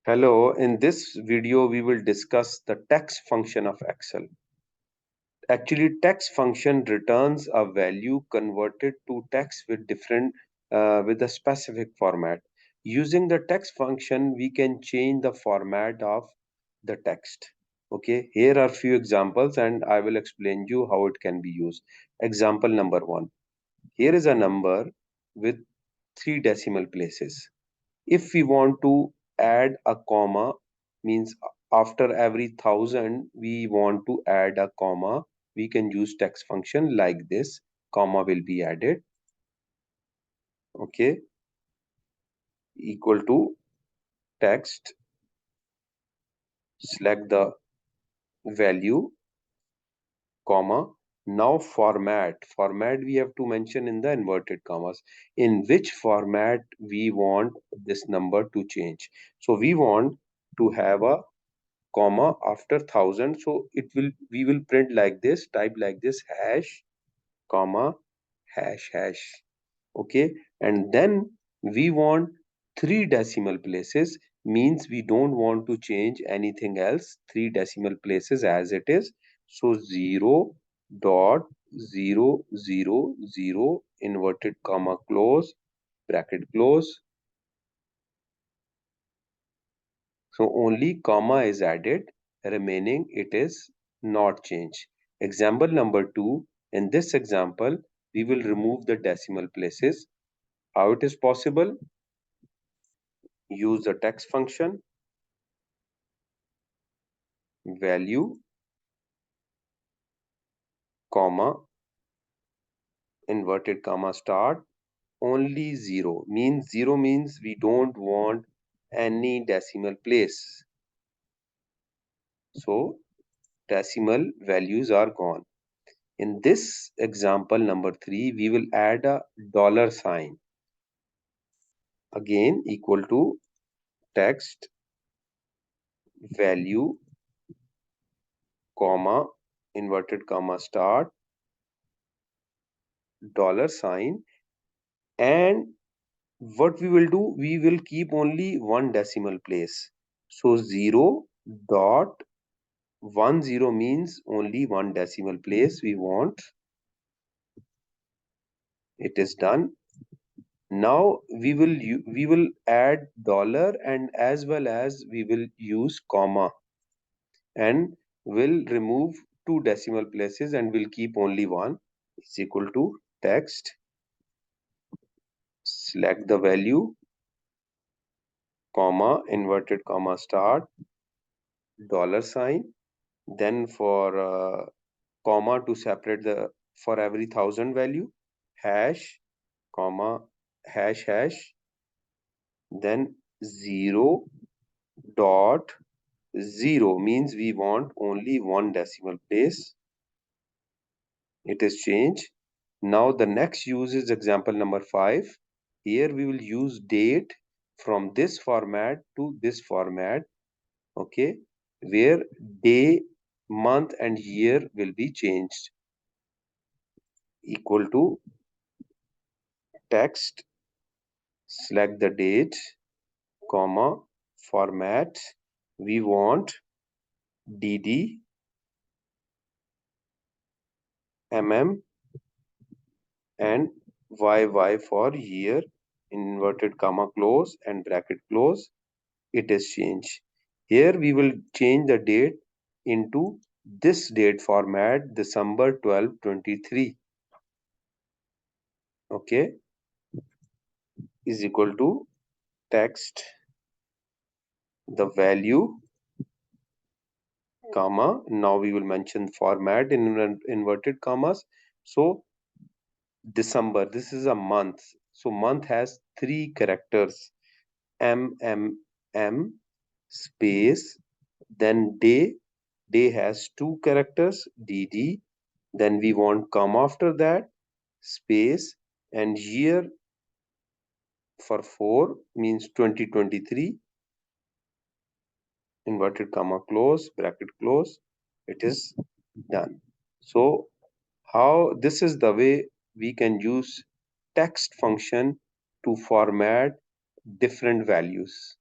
Hello, in this video we will discuss the text function of Excel. Actually, text function returns a value converted to text with a specific format. Using the text function, we can change the format of the text. Okay, here are few examples and I will explain you how it can be used. Example number 1. Here is a number with 3 decimal places. If we want to add a comma, means after every 1,000 we want to add a comma, we can use text function like this. Comma will be added. Okay, equal to text, select the value, comma. Now format we have to mention in the inverted commas in which format we want this number to change. So we want to have a comma after 1,000, so we will print like this, type like this, hash comma hash hash. Okay, and then we want 3 decimal places, means we don't want to change anything else, 3 decimal places as it is. So 0.000 inverted comma close, bracket close. So only comma is added, remaining it is not changed. Example number 2. In this example, we will remove the decimal places. How it is possible? Use the text function, value, comma, inverted comma start, only 0. Means 0 means we don't want any decimal place. So decimal values are gone. In this example number 3, we will add a dollar sign. Again, equal to text, value, comma, inverted comma start, dollar sign. And what we will do, we will keep only one decimal place. So 0.10 means only one decimal place we want. It is done. Now we will add dollar, and as well as we will use comma, and will remove 2 decimal places and will keep only one. Is equal to text, select the value, comma, inverted comma start, dollar sign. Then for comma to separate the, for every 1,000 value, hash comma hash hash. Then 0.0 means we want only one decimal place. It is changed. Now the next use is example number 5. Here we will use date from this format to this format. Okay, where day, month and year will be changed. Equal to text, select the date, comma, format. We want DD, MM and YY for year, inverted comma close and bracket close. It is changed. Here we will change the date into this date format, December 12, 23. Okay, is equal to text, the value, comma. Now we will mention format in inverted commas. So December, this is a month. So month has 3 characters, M space, then day. Day has 2 characters, DD. Then we want comma after that, space, and year for 4 means 2023, inverted comma close, bracket close. It is done. So how this is the way we can use text function to format different values.